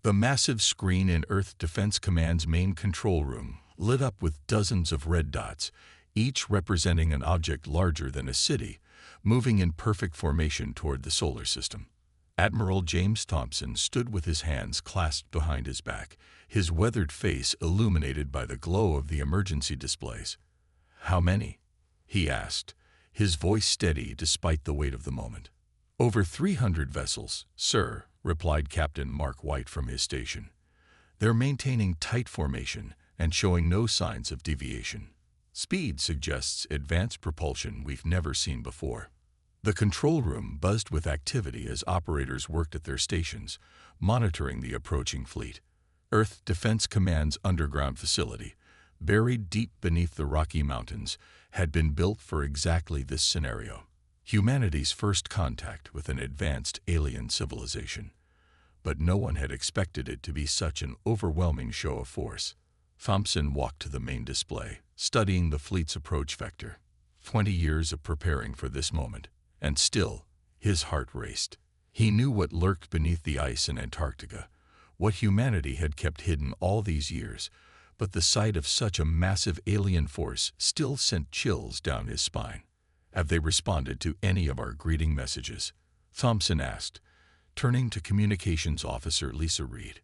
The massive screen in Earth Defense Command's main control room lit up with dozens of red dots, each representing an object larger than a city, moving in perfect formation toward the solar system. Admiral James Thompson stood with his hands clasped behind his back, his weathered face illuminated by the glow of the emergency displays. "How many?" he asked, his voice steady despite the weight of the moment. "Over 300 vessels, sir," replied Captain Mark White from his station. "They're maintaining tight formation and showing no signs of deviation. Speed suggests advanced propulsion we've never seen before." The control room buzzed with activity as operators worked at their stations, monitoring the approaching fleet. Earth Defense Command's underground facility, buried deep beneath the Rocky Mountains, had been built for exactly this scenario: humanity's first contact with an advanced alien civilization. But no one had expected it to be such an overwhelming show of force. Thompson walked to the main display, studying the fleet's approach vector. 20 years of preparing for this moment, and still, his heart raced. He knew what lurked beneath the ice in Antarctica, what humanity had kept hidden all these years, but the sight of such a massive alien force still sent chills down his spine. "Have they responded to any of our greeting messages?" Thompson asked, turning to Communications Officer Lisa Reed.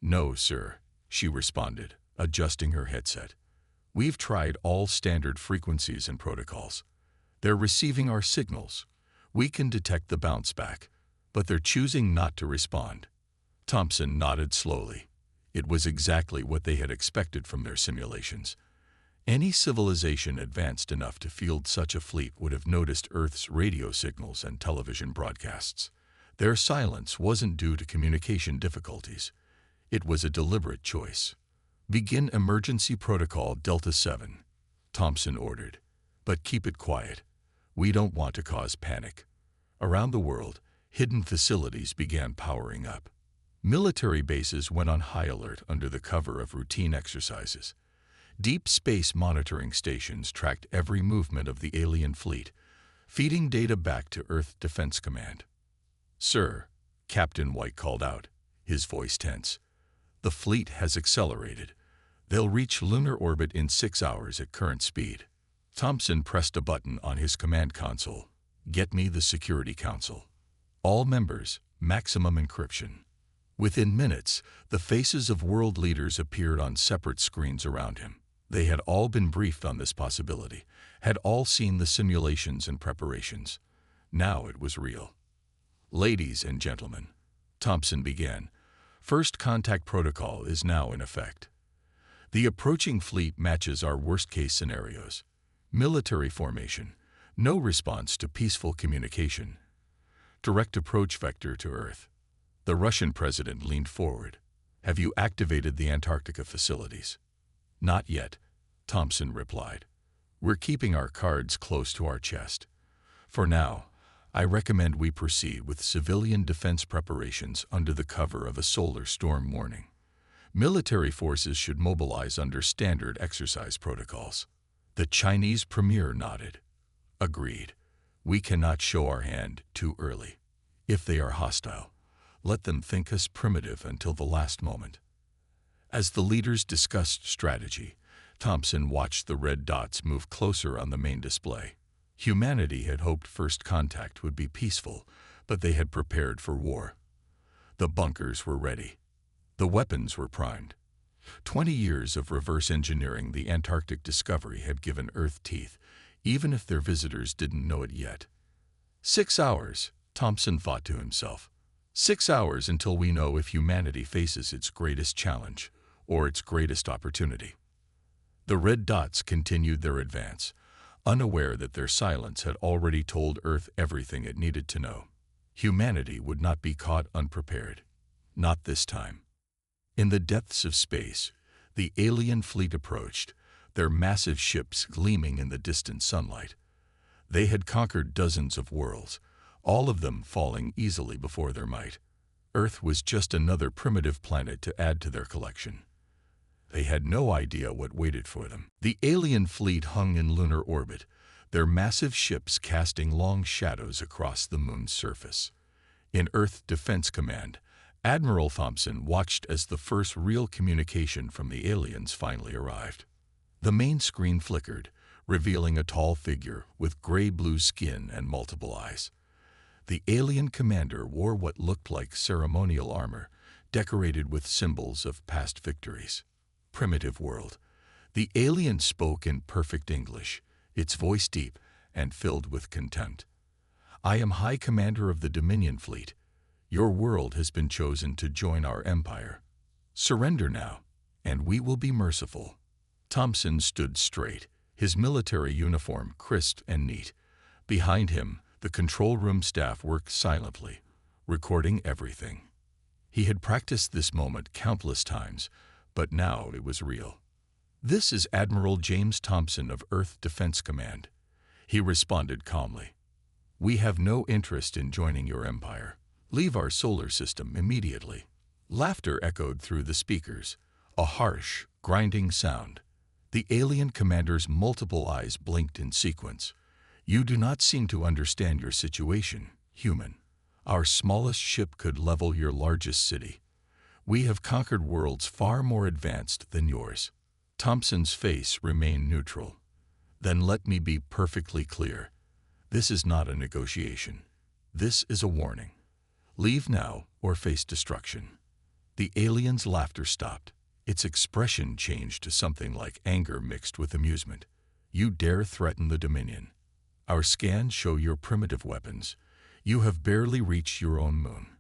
"No, sir," she responded, adjusting her headset. "We've tried all standard frequencies and protocols. They're receiving our signals. We can detect the bounce back, but they're choosing not to respond." Thompson nodded slowly. It was exactly what they had expected from their simulations. Any civilization advanced enough to field such a fleet would have noticed Earth's radio signals and television broadcasts. Their silence wasn't due to communication difficulties. It was a deliberate choice. "Begin emergency protocol Delta 7, Thompson ordered. "But keep it quiet. We don't want to cause panic." Around the world, hidden facilities began powering up. Military bases went on high alert under the cover of routine exercises. Deep space monitoring stations tracked every movement of the alien fleet, feeding data back to Earth Defense Command. "Sir," Captain White called out, his voice tense, "the fleet has accelerated. They'll reach lunar orbit in 6 hours at current speed." Thompson pressed a button on his command console. "Get me the Security Council. All members, maximum encryption." Within minutes, the faces of world leaders appeared on separate screens around him. They had all been briefed on this possibility, had all seen the simulations and preparations. Now it was real. "Ladies and gentlemen," Thompson began, "first contact protocol is now in effect. The approaching fleet matches our worst-case scenarios. Military formation, no response to peaceful communication. Direct approach vector to Earth." The Russian president leaned forward. "Have you activated the Antarctica facilities?" "Not yet," Thompson replied. "We're keeping our cards close to our chest. For now, I recommend we proceed with civilian defense preparations under the cover of a solar storm warning. Military forces should mobilize under standard exercise protocols." The Chinese premier nodded. "Agreed. We cannot show our hand too early. If they are hostile, let them think us primitive until the last moment." As the leaders discussed strategy, Thompson watched the red dots move closer on the main display. Humanity had hoped first contact would be peaceful, but they had prepared for war. The bunkers were ready. The weapons were primed. 20 years of reverse engineering the Antarctic discovery had given Earth teeth, even if their visitors didn't know it yet. 6 hours, Thompson thought to himself. 6 hours until we know if humanity faces its greatest challenge or its greatest opportunity. The red dots continued their advance, unaware that their silence had already told Earth everything it needed to know. Humanity would not be caught unprepared. Not this time. In the depths of space, the alien fleet approached, their massive ships gleaming in the distant sunlight. They had conquered dozens of worlds, all of them falling easily before their might. Earth was just another primitive planet to add to their collection. They had no idea what waited for them. The alien fleet hung in lunar orbit, their massive ships casting long shadows across the moon's surface. In Earth Defense Command, Admiral Thompson watched as the first real communication from the aliens finally arrived. The main screen flickered, revealing a tall figure with gray-blue skin and multiple eyes. The alien commander wore what looked like ceremonial armor, decorated with symbols of past victories. Primitive world. The alien spoke in perfect English, its voice deep and filled with contempt. "I am High Commander of the Dominion Fleet. Your world has been chosen to join our empire. Surrender now, and we will be merciful." Thompson stood straight, his military uniform crisp and neat. Behind him, the control room staff worked silently, recording everything. He had practiced this moment countless times, but now it was real. "This is Admiral James Thompson of Earth Defense Command," he responded calmly. "We have no interest in joining your empire. Leave our solar system immediately." Laughter echoed through the speakers, a harsh, grinding sound. The alien commander's multiple eyes blinked in sequence. "You do not seem to understand your situation, human. Our smallest ship could level your largest city. We have conquered worlds far more advanced than yours." Thompson's face remained neutral. "Then let me be perfectly clear. This is not a negotiation. This is a warning. Leave now or face destruction." The alien's laughter stopped. Its expression changed to something like anger mixed with amusement. "You dare threaten the Dominion? Our scans show your primitive weapons. You have barely reached your own moon.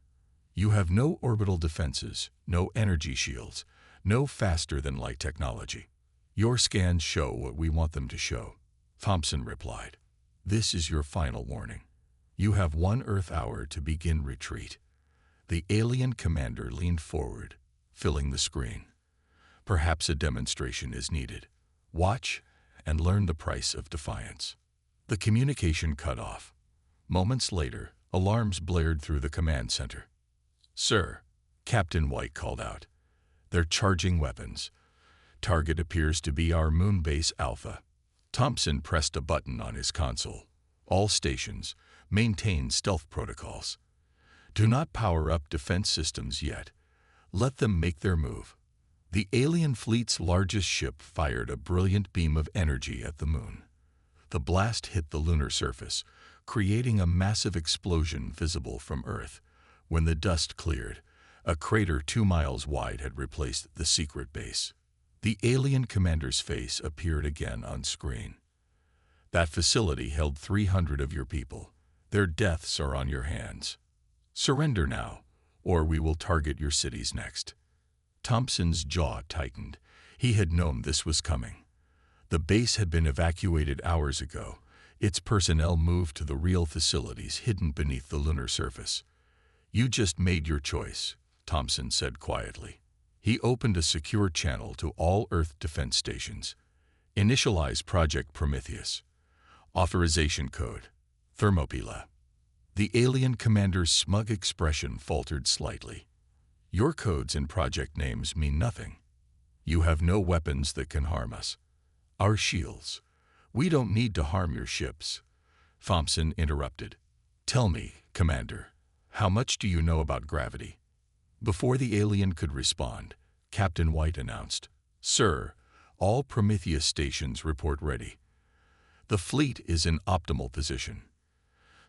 You have no orbital defenses, no energy shields, no faster-than-light technology. Your scans show what we want them to show." Thompson replied, "This is your final warning. You have 1 Earth hour to begin retreat." The alien commander leaned forward, filling the screen. "Perhaps a demonstration is needed. Watch and learn the price of defiance." The communication cut off. Moments later, alarms blared through the command center. "Sir," Captain White called out, "they're charging weapons. Target appears to be our moon base Alpha." Thompson pressed a button on his console. "All stations, maintain stealth protocols. Do not power up defense systems yet. Let them make their move." The alien fleet's largest ship fired a brilliant beam of energy at the moon. The blast hit the lunar surface, creating a massive explosion visible from Earth. When the dust cleared, a crater 2 miles wide had replaced the secret base. The alien commander's face appeared again on screen. "That facility held 300 of your people. Their deaths are on your hands. Surrender now, or we will target your cities next." Thompson's jaw tightened. He had known this was coming. The base had been evacuated hours ago. Its personnel moved to the real facilities hidden beneath the lunar surface. "You just made your choice," Thompson said quietly. He opened a secure channel to all Earth defense stations. "Initialize Project Prometheus. Authorization code, Thermopylae." The alien commander's smug expression faltered slightly. "Your codes and project names mean nothing. You have no weapons that can harm us. Our shields. We don't need to harm your ships." Thompson interrupted. "Tell me, Commander, how much do you know about gravity?" Before the alien could respond, Captain White announced, "Sir, all Prometheus stations report ready. The fleet is in optimal position."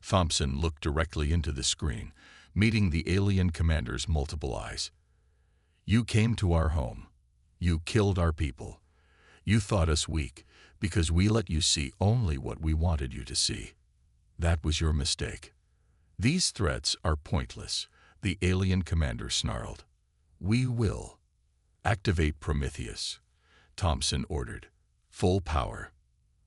Thompson looked directly into the screen, meeting the alien commander's multiple eyes. "You came to our home. You killed our people. You thought us weak because we let you see only what we wanted you to see. That was your mistake. These threats are pointless," the alien commander snarled. "We will activate Prometheus," Thompson ordered. "Full power."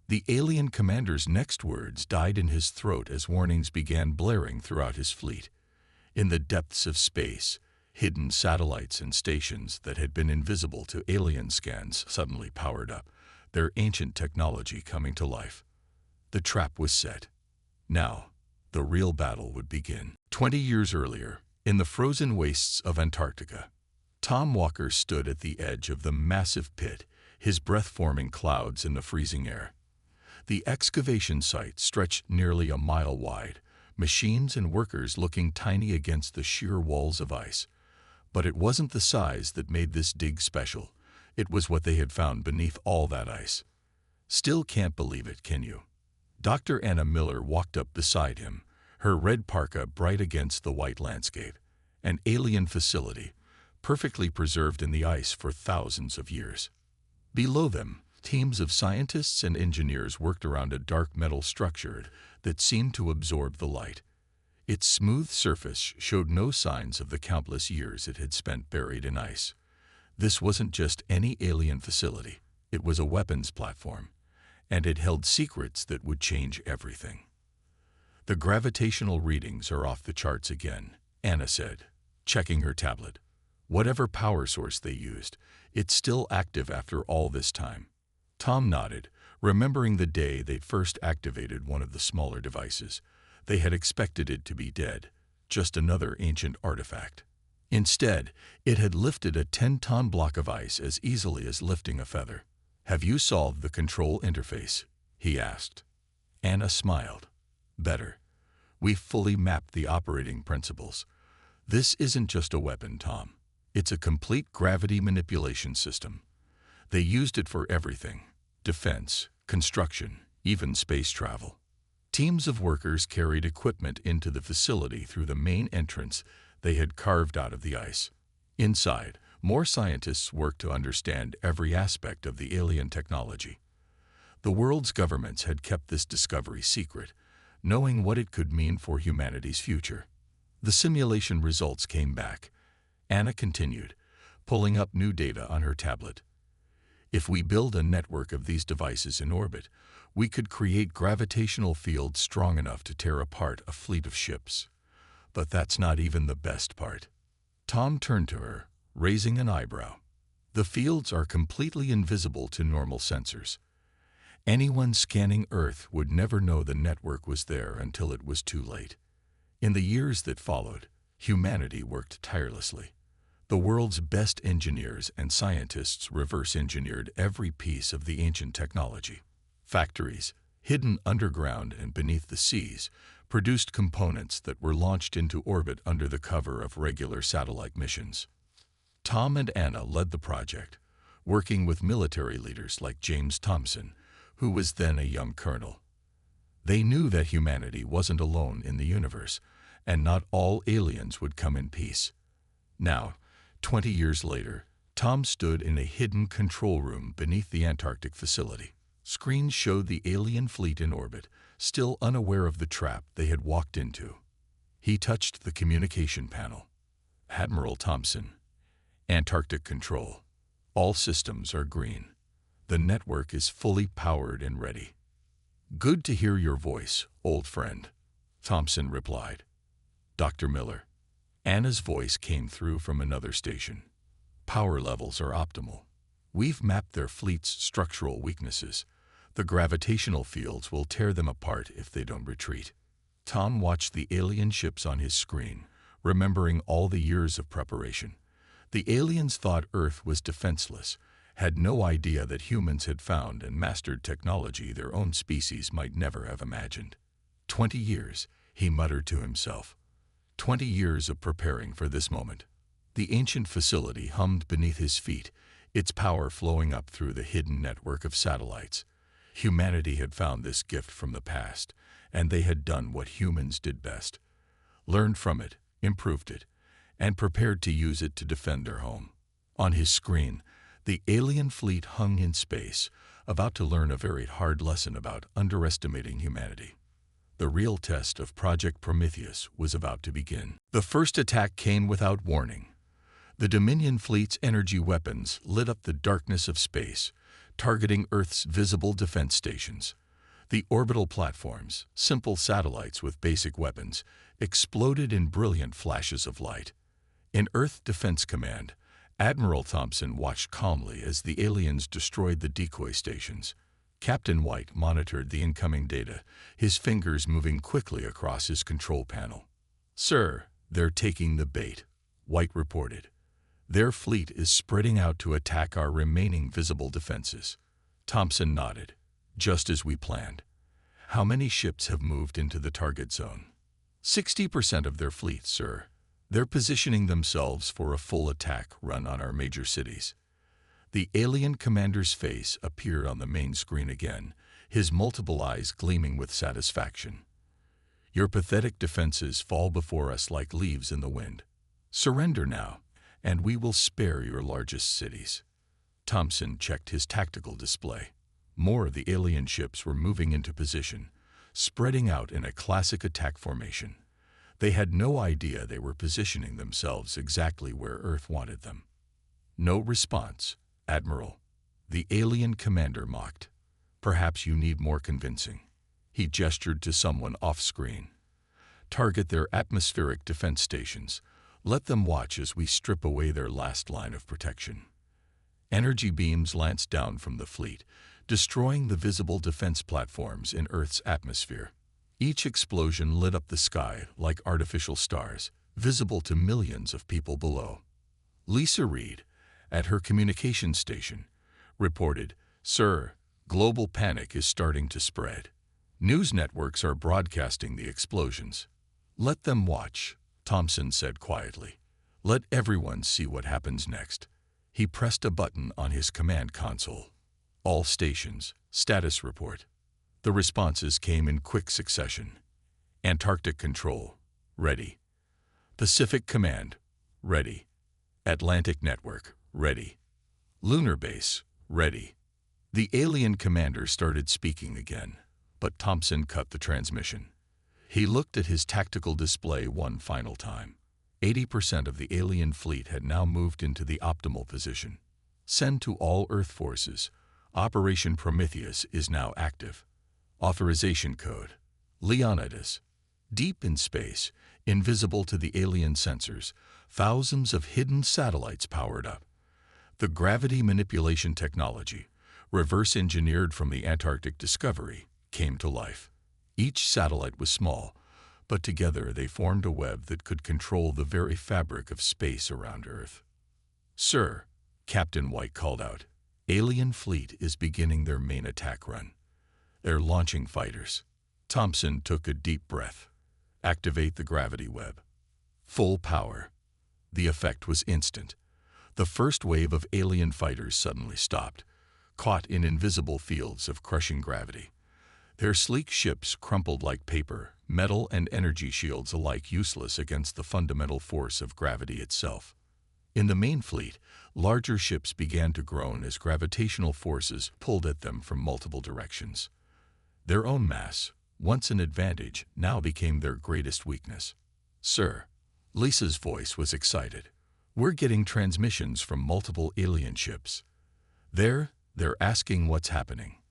The alien commander's next words died in his throat as warnings began blaring throughout his fleet. In the depths of space, hidden satellites and stations that had been invisible to alien scans suddenly powered up, their ancient technology coming to life. The trap was set. Now, the real battle would begin. 20 years earlier, in the frozen wastes of Antarctica, Tom Walker stood at the edge of the massive pit, his breath forming clouds in the freezing air. The excavation site stretched nearly a mile wide, machines and workers looking tiny against the sheer walls of ice. But it wasn't the size that made this dig special. It was what they had found beneath all that ice. Still can't believe it, can you? Dr. Anna Miller walked up beside him, her red parka bright against the white landscape. An alien facility, perfectly preserved in the ice for thousands of years. Below them, teams of scientists and engineers worked around a dark metal structure that seemed to absorb the light. Its smooth surface showed no signs of the countless years it had spent buried in ice. This wasn't just any alien facility. It was a weapons platform, and it held secrets that would change everything. The gravitational readings are off the charts again, Anna said, checking her tablet. Whatever power source they used, it's still active after all this time. Tom nodded, remembering the day they'd first activated one of the smaller devices. They had expected it to be dead, just another ancient artifact. Instead, it had lifted a 10-ton block of ice as easily as lifting a feather. "Have you solved the control interface?" he asked. Anna smiled. "Better. We've fully mapped the operating principles. This isn't just a weapon, Tom. It's a complete gravity manipulation system. They used it for everything: defense, construction, even space travel." Teams of workers carried equipment into the facility through the main entrance they had carved out of the ice. Inside, more scientists worked to understand every aspect of the alien technology. The world's governments had kept this discovery secret, knowing what it could mean for humanity's future. The simulation results came back. Anna continued, pulling up new data on her tablet. "If we build a network of these devices in orbit, we could create gravitational fields strong enough to tear apart a fleet of ships. But that's not even the best part." Tom turned to her, raising an eyebrow. "The fields are completely invisible to normal sensors. Anyone scanning Earth would never know the network was there until it was too late." In the years that followed, humanity worked tirelessly. The world's best engineers and scientists reverse-engineered every piece of the ancient technology. Factories, hidden underground and beneath the seas, produced components that were launched into orbit under the cover of regular satellite missions. Tom and Anna led the project, working with military leaders like James Thompson, who was then a young colonel. They knew that humanity wasn't alone in the universe, and not all aliens would come in peace. Now, 20 years later, Tom stood in a hidden control room beneath the Antarctic facility. Screens showed the alien fleet in orbit, still unaware of the trap they had walked into. He touched the communication panel. "Admiral Thompson, Antarctic Control. All systems are green. The network is fully powered and ready." "Good to hear your voice, old friend," Thompson replied. "Dr. Miller." Anna's voice came through from another station. "Power levels are optimal. We've mapped their fleet's structural weaknesses. The gravitational fields will tear them apart if they don't retreat." Tom watched the alien ships on his screen, remembering all the years of preparation. The aliens thought Earth was defenseless, had no idea that humans had found and mastered technology their own species might never have imagined. 20 years, he muttered to himself. 20 years of preparing for this moment. The ancient facility hummed beneath his feet, its power flowing up through the hidden network of satellites. Humanity had found this gift from the past, and they had done what humans did best: learned from it, improved it, and prepared to use it to defend their home. On his screen, the alien fleet hung in space, about to learn a very hard lesson about underestimating humanity. The real test of Project Prometheus was about to begin. The first attack came without warning. The Dominion fleet's energy weapons lit up the darkness of space, targeting Earth's visible defense stations. The orbital platforms, simple satellites with basic weapons, exploded in brilliant flashes of light. In Earth Defense Command, Admiral Thompson watched calmly as the aliens destroyed the decoy stations. Captain White monitored the incoming data, his fingers moving quickly across his control panel. "Sir, they're taking the bait," White reported. "Their fleet is spreading out to attack our remaining visible defenses." Thompson nodded. "Just as we planned." "How many ships have moved into the target zone?" 60% of their fleet, sir. They're positioning themselves for a full attack run on our major cities. The alien commander's face appeared on the main screen again, his multiple eyes gleaming with satisfaction. Your pathetic defenses fall before us like leaves in the wind. Surrender now, and we will spare your largest cities. Thompson checked his tactical display. More of the alien ships were moving into position, spreading out in a classic attack formation. They had no idea they were positioning themselves exactly where Earth wanted them. No response, Admiral. The alien commander mocked. Perhaps you need more convincing. He gestured to someone off-screen. Target their atmospheric defense stations. Let them watch as we strip away their last line of protection. Energy beams lanced down from the fleet, destroying the visible defense platforms in Earth's atmosphere. Each explosion lit up the sky like artificial stars, visible to millions of people below. Lisa Reed, at her communications station, reported, "Sir, global panic is starting to spread. News networks are broadcasting the explosions. Let them watch," Thompson said quietly. "Let everyone see what happens next." He pressed a button on his command console. All stations, status report. The responses came in quick succession. Antarctic Control, ready. Pacific Command, ready. Atlantic Network, ready. Lunar Base, ready. The alien commander started speaking again, but Thompson cut the transmission. He looked at his tactical display one final time. 80% of the alien fleet had now moved into the optimal position. Send to all Earth forces. Operation Prometheus is now active. Authorization code, Leonidas. Deep in space, invisible to the alien sensors, thousands of hidden satellites powered up. The gravity manipulation technology, reverse engineered from the Antarctic discovery, came to life. Each satellite was small, but together they formed a web that could control the very fabric of space around Earth. "Sir," Captain White called out, "alien fleet is beginning their main attack run. They're launching fighters." Thompson took a deep breath. Activate the gravity web. Full power. The effect was instant. The first wave of alien fighters suddenly stopped, caught in invisible fields of crushing gravity. Their sleek ships crumpled like paper, metal and energy shields alike useless against the fundamental force of gravity itself. In the main fleet, larger ships began to groan as gravitational forces pulled at them from multiple directions. Their own mass, once an advantage, now became their greatest weakness. "Sir," Lisa's voice was excited. "We're getting transmissions from multiple alien ships. They're asking what's happening."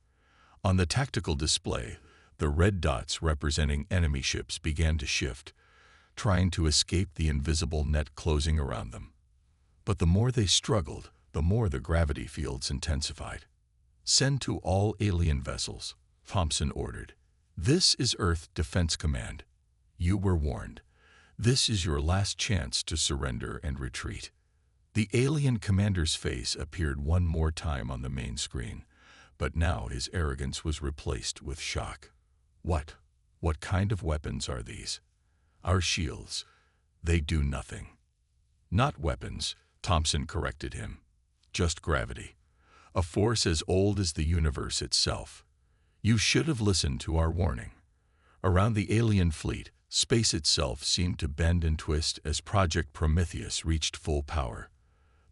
On the tactical display, the red dots representing enemy ships began to shift, trying to escape the invisible net closing around them. But the more they struggled, the more the gravity fields intensified. "Send to all alien vessels," Thompson ordered. "This is Earth Defense Command. You were warned. This is your last chance to surrender and retreat." The alien commander's face appeared one more time on the main screen, but now his arrogance was replaced with shock. What kind of weapons are these?" "Our shields. They do nothing." "Not weapons," Thompson corrected him. "Just gravity. A force as old as the universe itself. You should have listened to our warning." Around the alien fleet, space itself seemed to bend and twist as Project Prometheus reached full power.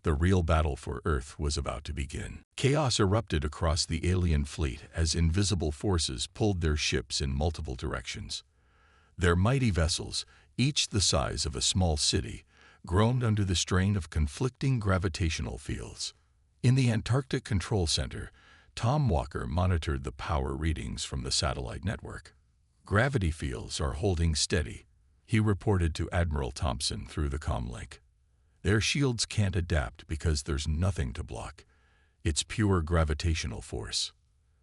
The real battle for Earth was about to begin. Chaos erupted across the alien fleet as invisible forces pulled their ships in multiple directions. Their mighty vessels, each the size of a small city, groaned under the strain of conflicting gravitational fields. In the Antarctic Control Center, Tom Walker monitored the power readings from the satellite network. "Gravity fields are holding steady," he reported to Admiral Thompson through the comlink. "Their shields can't adapt because there's nothing to block. It's pure gravitational force."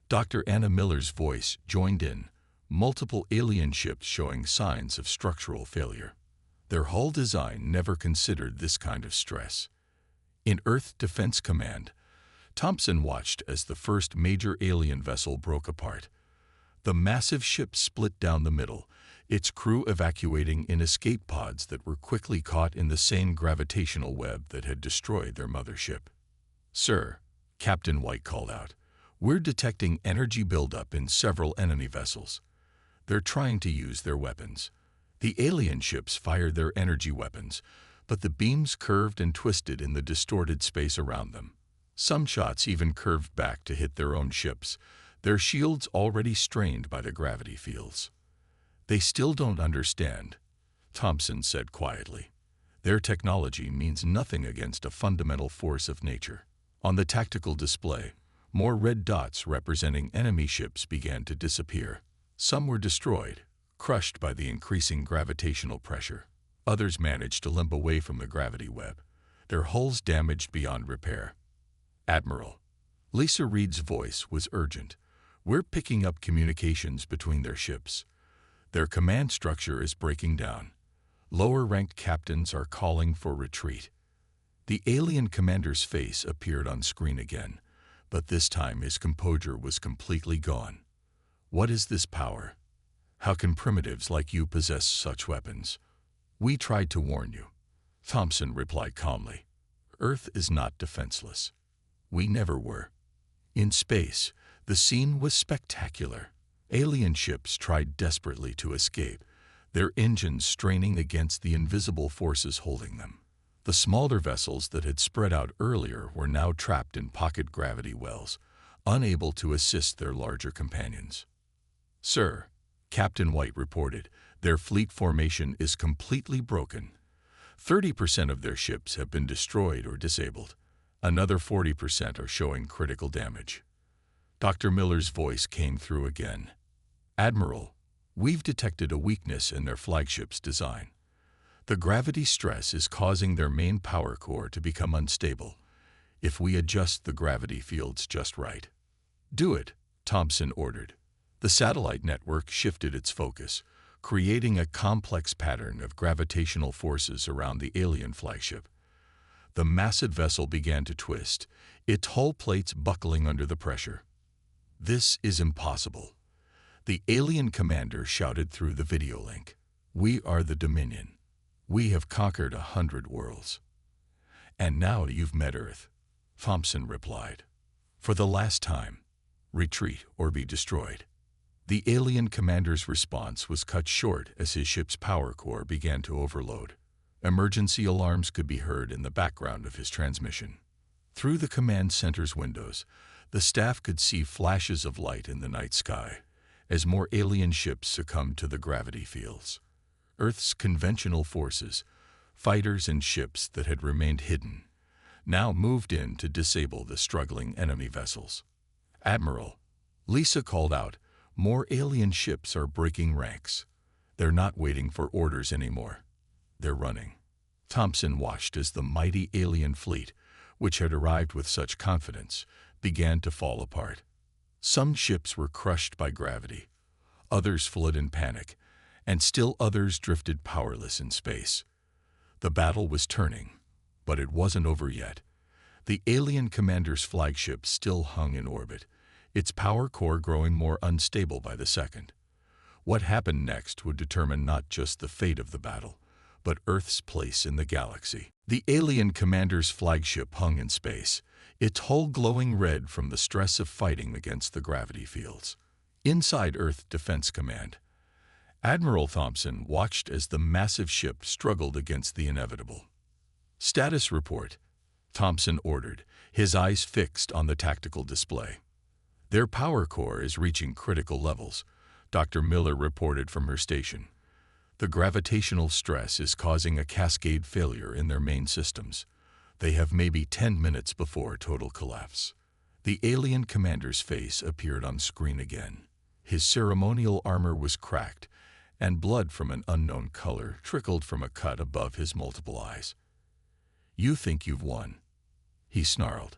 Dr. Anna Miller's voice joined in, multiple alien ships showing signs of structural failure. Their hull design never considered this kind of stress. In Earth Defense Command, Thompson watched as the first major alien vessel broke apart. The massive ship split down the middle, its crew evacuating in escape pods that were quickly caught in the same gravitational web that had destroyed their mothership. "Sir," Captain White called out, "we're detecting energy buildup in several enemy vessels. They're trying to use their weapons." The alien ships fired their energy weapons, but the beams curved and twisted in the distorted space around them. Some shots even curved back to hit their own ships, their shields already strained by the gravity fields. "They still don't understand," Thompson said quietly. "Their technology means nothing against a fundamental force of nature." On the tactical display, more red dots representing enemy ships began to disappear. Some were destroyed, crushed by the increasing gravitational pressure. Others managed to limp away from the gravity web, their hulls damaged beyond repair. "Admiral," Lisa Reed's voice was urgent, "we're picking up communications between their ships. Their command structure is breaking down. Lower-ranked captains are calling for retreat." The alien commander's face appeared on screen again, but this time his composure was completely gone. "What is this power? How can primitives like you possess such weapons?" "We tried to warn you," Thompson replied calmly. "Earth is not defenseless. We never were." In space, the scene was spectacular. Alien ships tried desperately to escape, their engines straining against the invisible forces holding them. The smaller vessels that had spread out earlier were now trapped in pocket gravity wells, unable to assist their larger companions. "Sir," Captain White reported, "their fleet formation is completely broken. 30% of their ships have been destroyed or disabled. Another 40% are showing critical damage." Dr. Miller's voice came through again. "Admiral, we've detected a weakness in their flagship's design. The gravity stress is causing their main power core to become unstable. If we adjust the gravity fields just right." "Do it," Thompson ordered. The satellite network shifted its focus, creating a complex pattern of gravitational forces around the alien flagship. The massive vessel began to twist, its hull plates buckling under the pressure. "This is impossible," the alien commander shouted through the video link. "We are the Dominion. We have conquered 100 worlds." "And now you've met Earth," Thompson replied. "For the last time, retreat or be destroyed." The alien commander's response was cut short as his ship's power core began to overload. Emergency alarms could be heard in the background of his transmission. Through the command center's windows, the staff could see flashes of light in the night sky as more alien ships succumbed to the gravity fields. Earth's conventional forces, fighters and ships that had remained hidden, now moved in to disable the struggling enemy vessels. "Admiral," Lisa called out, "more alien ships are breaking ranks. They're not waiting for orders anymore. They're running." Thompson watched as the mighty alien fleet, which had arrived with such confidence, began to fall apart. Some ships were crushed by gravity, others fled in panic, and still others drifted powerless in space. The battle was turning, but it wasn't over yet. The alien commander's flagship still hung in orbit, its power core growing more unstable by the second. What happened next would determine not just the fate of the battle, but Earth's place in the galaxy. The alien commander's flagship hung in space, its hull glowing red from the stress of fighting against the gravity fields. Inside Earth Defense Command, Admiral Thompson watched as the massive ship struggled against the inevitable. "Status report," Thompson ordered, his eyes fixed on the tactical display. "Their power core is reaching critical levels," Dr. Miller reported from her station. "The gravitational stress is causing a cascade failure in their main systems. They have maybe 10 minutes before total collapse." The alien commander's face appeared on screen again. His ceremonial armor was cracked, and blood from an unknown color trickled from a cut above his multiple eyes. "You think you've won," he snarled.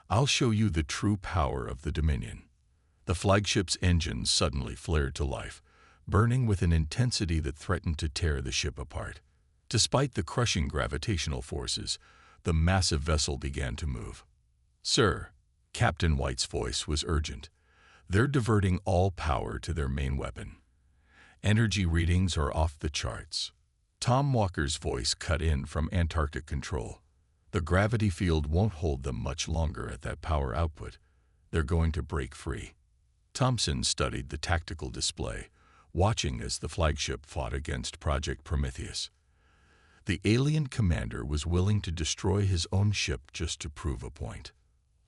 "I'll show you the true power of the Dominion." The flagship's engines suddenly flared to life, burning with an intensity that threatened to tear the ship apart. Despite the crushing gravitational forces, the massive vessel began to move. "Sir," Captain White's voice was urgent, They're diverting all power to their main weapon. Energy readings are off the charts. Tom Walker's voice cut in from Antarctic control. The gravity field won't hold them much longer at that power output. They're going to break free. Thompson studied the tactical display, watching as the flagship fought against Project Prometheus. The alien commander was willing to destroy his own ship just to prove a point.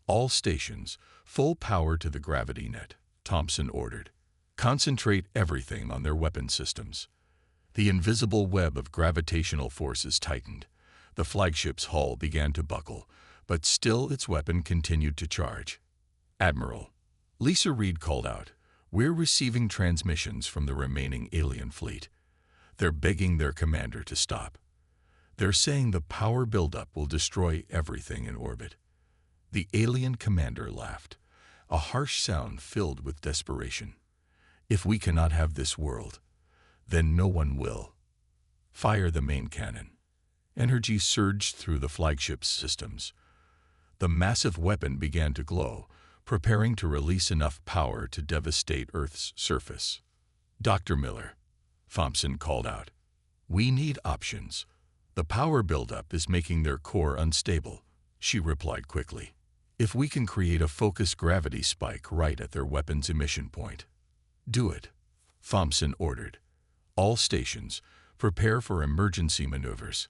All stations, full power to the gravity net, Thompson ordered. Concentrate everything on their weapon systems. The invisible web of gravitational forces tightened. The flagship's hull began to buckle, but still its weapon continued to charge. "Admiral," Lisa Reed called out, "we're receiving transmissions from the remaining alien fleet. They're begging their commander to stop. They're saying the power buildup will destroy everything in orbit." The alien commander laughed, a harsh sound filled with desperation. "If we cannot have this world, then no one will. Fire the main cannon." Energy surged through the flagship's systems. The massive weapon began to glow, preparing to release enough power to devastate Earth's surface. "Dr. Miller," Thompson called out, "we need options. The power buildup is making their core unstable," she replied quickly. "If we can create a focused gravity spike right at their weapon's emission point." "Do it," Thompson ordered. "All stations, prepare for emergency maneuvers."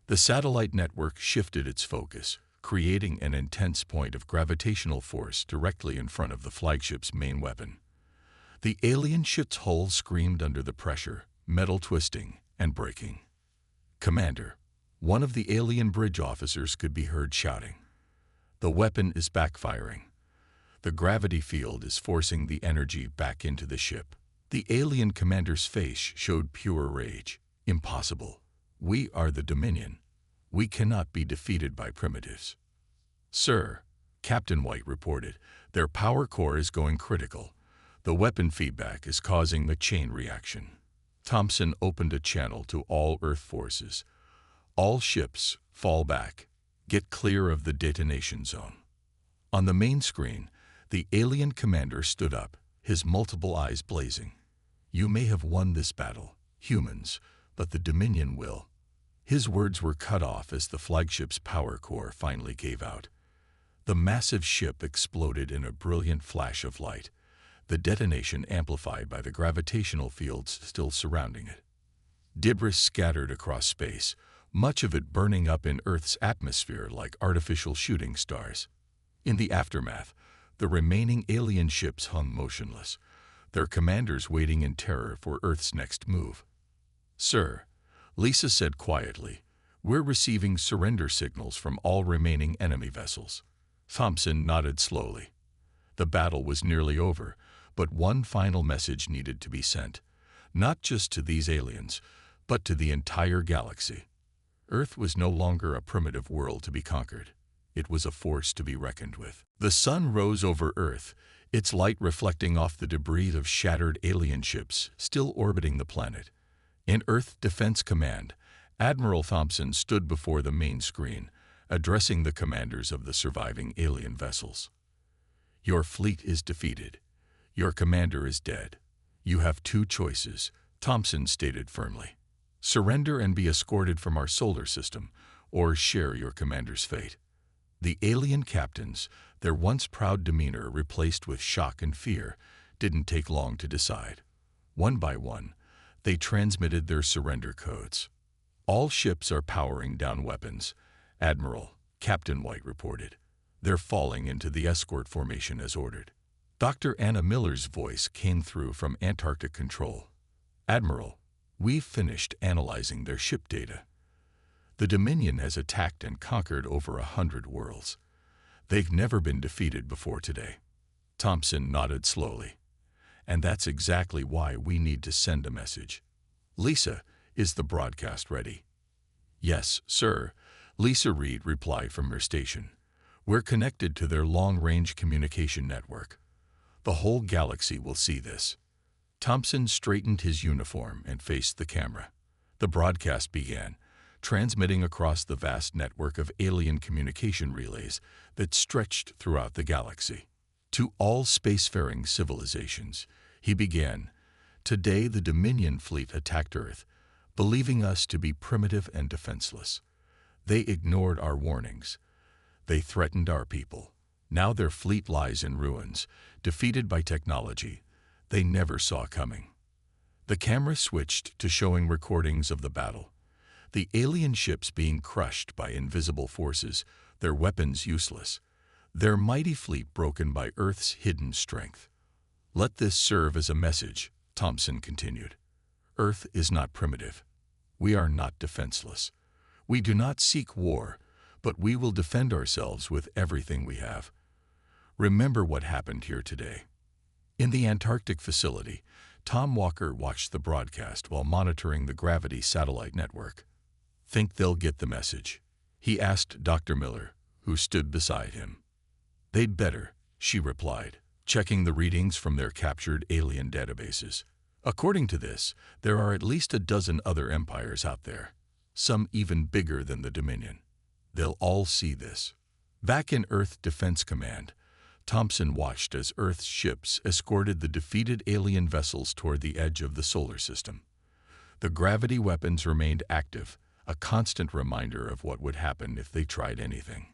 The satellite network shifted its focus, creating an intense point of gravitational force directly in front of the flagship's main weapon. The alien ship's hull screamed under the pressure, metal twisting and breaking. "Commander," one of the alien bridge officers could be heard shouting, "the weapon is backfiring. The gravity field is forcing the energy back into the ship." The alien commander's face showed pure rage. "Impossible. We are the Dominion. We cannot be defeated by primitives." "Sir," Captain White reported, "their power core is going critical. The weapon feedback is causing a chain reaction." Thompson opened a channel to all Earth forces. "All ships, fall back. Get clear of the detonation zone." On the main screen, the alien commander stood up, his multiple eyes blazing. "You may have won this battle, humans, but the Dominion will." His words were cut off as the flagship's power core finally gave out. The massive ship exploded in a brilliant flash of light, the detonation amplified by the gravitational fields still surrounding it. Debris scattered across space, much of it burning up in Earth's atmosphere like artificial shooting stars. In the aftermath, the remaining alien ships hung motionless, their commanders waiting in terror for Earth's next move. "Sir," Lisa said quietly, "we're receiving surrender signals from all remaining enemy vessels." Thompson nodded slowly. The battle was nearly over, but one final message needed to be sent, not just to these aliens, but to the entire galaxy. Earth was no longer a primitive world to be conquered. It was a force to be reckoned with. The sun rose over Earth, its light reflecting off the debris of shattered alien ships still orbiting the planet. In Earth Defense Command, Admiral Thompson stood before the main screen, addressing the commanders of the surviving alien vessels. "Your fleet is defeated. Your commander is dead. You have two choices," Thompson stated firmly. "Surrender and be escorted from our solar system, or share your commander's fate." The alien captains, their once proud demeanor replaced with shock and fear, didn't take long to decide. One by one, they transmitted their surrender codes. "All ships are powering down weapons," Admiral Captain White reported. "They're falling into the escort formation as ordered." Dr. Anna Miller's voice came through from Antarctic control. "Admiral, we've finished analyzing their ship data. The Dominion has attacked and conquered over 100 worlds. They've never been defeated before today." Thompson nodded slowly. "And that's exactly why we need to send a message. Lisa, is the broadcast ready?" "Yes, sir," Lisa Reed replied from her station. "We're connected to their long-range communication network. The whole galaxy will see this." Thompson straightened his uniform and faced the camera. The broadcast began, transmitting across the vast network of alien communication relays that stretched throughout the galaxy. To all spacefaring civilizations, he began, today the Dominion fleet attacked Earth, believing us to be primitive and defenseless. They ignored our warnings. They threatened our people. Now their fleet lies in ruins, defeated by technology they never saw coming. The camera switched to showing recordings of the battle. The alien ships being crushed by invisible forces, their weapons useless, their mighty fleet broken by Earth's hidden strength. Let this serve as a message, Thompson continued. Earth is not primitive. We are not defenseless. We do not seek war, but we will defend ourselves with everything we have. Remember what happened here today. In the Antarctic facility, Tom Walker watched the broadcast while monitoring the gravity satellite network. Think they'll get the message? He asked Dr. Miller, who stood beside him. They'd better, she replied, checking the readings from their captured alien databases. According to this, there are at least a dozen other empires out there, some even bigger than the Dominion. They'll all see this. Back in Earth Defense Command, Thompson watched as Earth's ships escorted the defeated alien vessels toward the edge of the solar system. The gravity weapons remained active, a constant reminder of what would happen if they tried anything.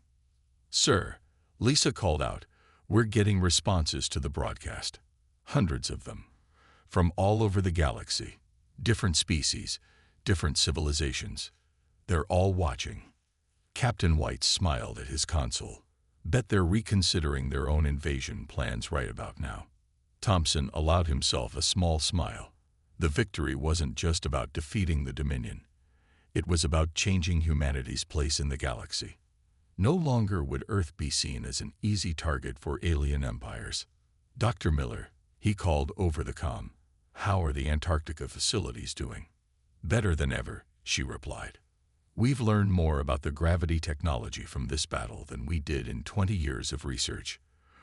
Sir, Lisa called out, we're getting responses to the broadcast. Hundreds of them. From all over the galaxy. Different species, different civilizations. They're all watching. Captain White smiled at his console. Bet they're reconsidering their own invasion plans right about now. Thompson allowed himself a small smile. The victory wasn't just about defeating the Dominion. It was about changing humanity's place in the galaxy. No longer would Earth be seen as an easy target for alien empires. Dr. Miller, he called over the comm. How are the Antarctica facilities doing? Better than ever, she replied. We've learned more about the gravity technology from this battle than we did in 20 years of research.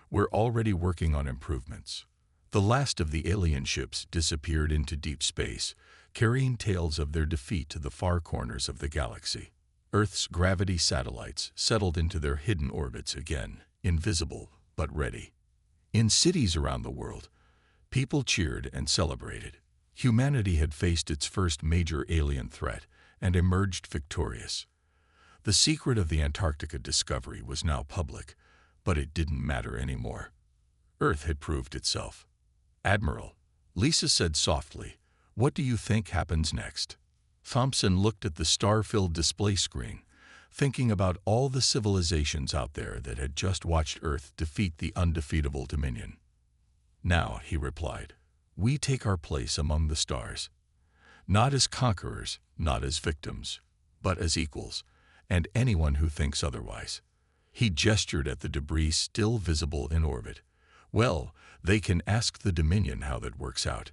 We're already working on improvements. The last of the alien ships disappeared into deep space, carrying tales of their defeat to the far corners of the galaxy. Earth's gravity satellites settled into their hidden orbits again, invisible but ready. In cities around the world, people cheered and celebrated. Humanity had faced its first major alien threat and emerged victorious. The secret of the Antarctica discovery was now public, but it didn't matter anymore. Earth had proved itself. Admiral, Lisa said softly, what do you think happens next? Thompson looked at the star-filled display screen, thinking about all the civilizations out there that had just watched Earth defeat the undefeatable Dominion. Now, he replied, we take our place among the stars. Not as conquerors, not as victims, but as equals, and anyone who thinks otherwise. He gestured at the debris still visible in orbit. Well, they can ask the Dominion how that works out.